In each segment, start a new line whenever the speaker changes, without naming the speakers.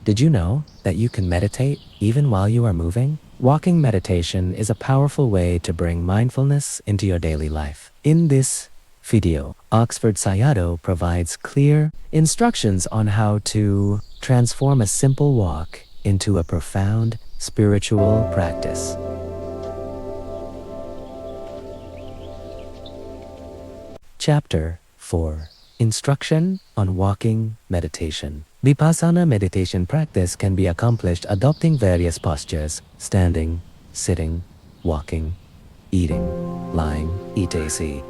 Did you know that you can meditate even while you are moving? Walking meditation is a powerful way to bring mindfulness into your daily life. In this video, Oxford Sayadaw provides clear instructions on how to transform a simple walk into a profound spiritual practice. Chapter 4. Instruction on Walking Meditation. Vipassana meditation practice can be accomplished adopting various postures: standing, sitting, walking, eating, lying, etc.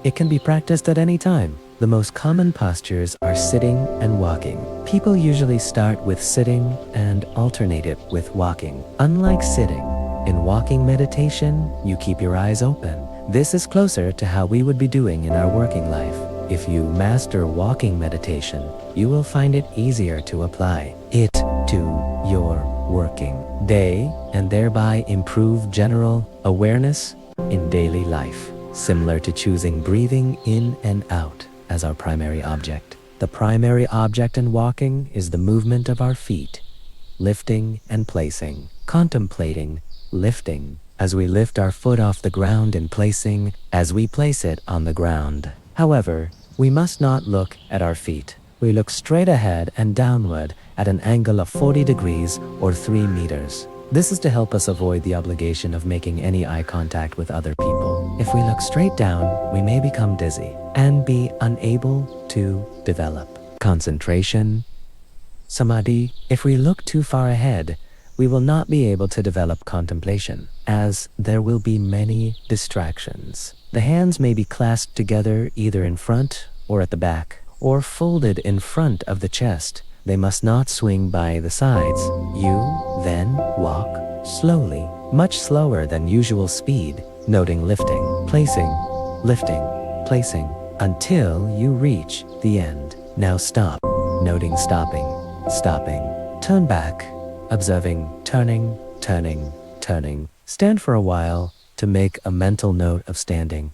It can be practiced at any time. The most common postures are sitting and walking. People usually start with sitting and alternate it with walking. Unlike sitting, in walking meditation, you keep your eyes open. This is closer to how we would be doing in our working life. If you master walking meditation, you will find it easier to apply it to your working day and thereby improve general awareness in daily life, similar to choosing breathing in and out as our primary object. The primary object in walking is the movement of our feet, lifting and placing, contemplating, lifting, as we lift our foot off the ground and placing as we place it on the ground. However, we must not look at our feet. We look straight ahead and downward at an angle of 40 degrees or 3 meters. This is to help us avoid the obligation of making any eye contact with other people. If we look straight down, we may become dizzy and be unable to develop concentration, samadhi. If we look too far ahead, we will not be able to develop contemplation, as there will be many distractions. The hands may be clasped together either in front or at the back, or folded in front of the chest. They must not swing by the sides. You then walk slowly, much slower than usual speed, noting lifting, placing, placing, until you reach the end. Now stop, noting stopping, turn back, observing turning, turning. Stand for a while to make a mental note of standing,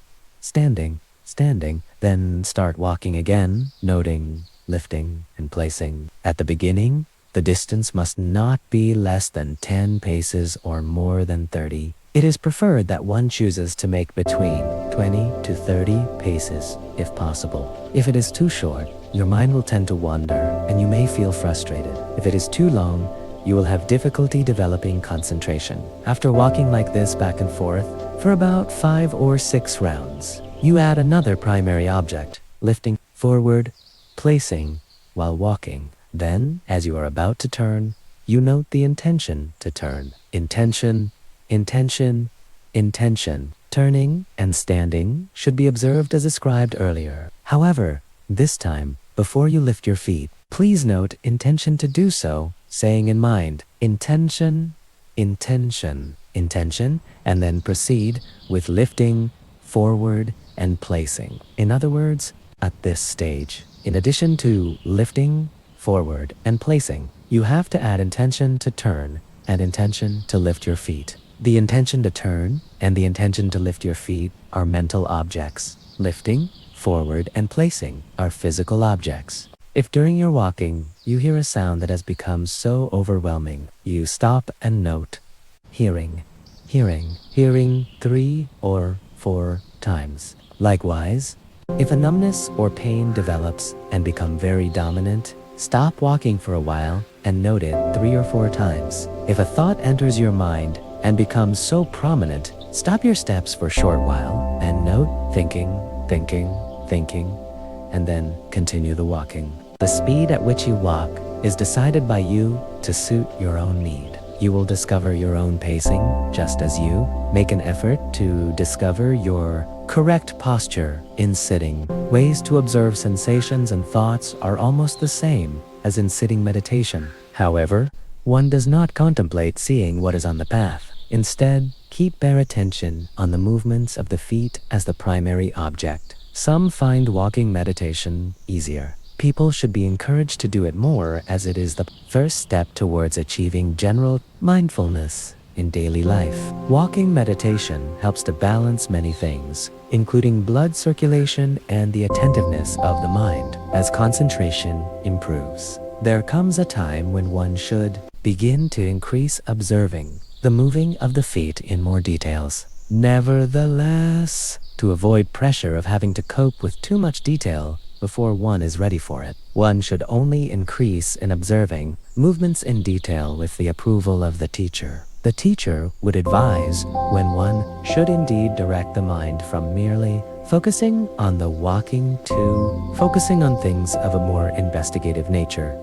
then start walking again, noting lifting and placing. At the beginning, the distance must not be less than 10 paces or more than 30. It is preferred that one chooses to make between 20 to 30 paces if possible. If it is too short, your mind will tend to wander and you may feel frustrated. If it is too long, you will have difficulty developing concentration. After walking like this back and forth for about 5 or 6 rounds, you add another primary object, lifting forward, placing while walking. Then, as you are about to turn, you note the intention to turn. Intention. Turning and standing should be observed as described earlier. However, this time, before you lift your feet, please note intention to do so, saying in mind, intention, and then proceed with lifting, forward, and placing. In other words, at this stage, in addition to lifting, forward, and placing, you have to add intention to turn and intention to lift your feet. The intention to turn and the intention to lift your feet are mental objects. Lifting, forward, and placing are physical objects. If during your walking, you hear a sound that has become so overwhelming, you stop and note hearing 3 or 4 times. Likewise, if a numbness or pain develops and become very dominant, stop walking for a while and note it 3 or 4 times. If a thought enters your mind and becomes so prominent, stop your steps for a short while and note thinking, and then continue the walking. The speed at which you walk is decided by you to suit your own need. You will discover your own pacing just as you make an effort to discover your correct posture in sitting. Ways to observe sensations and thoughts are almost the same as in sitting meditation. However, one does not contemplate seeing what is on the path. Instead, keep bare attention on the movements of the feet as the primary object. Some find walking meditation easier. People should be encouraged to do it more, as it is the first step towards achieving general mindfulness in daily life. Walking meditation helps to balance many things, including blood circulation and the attentiveness of the mind, as concentration improves. there comes a time when one should begin to increase observing the moving of the feet in more details. Nevertheless, to avoid pressure of having to cope with too much detail before one is ready for it, one should only increase in observing movements in detail with the approval of the teacher. The teacher would advise when one should indeed direct the mind from merely focusing on the walking to focusing on things of a more investigative nature,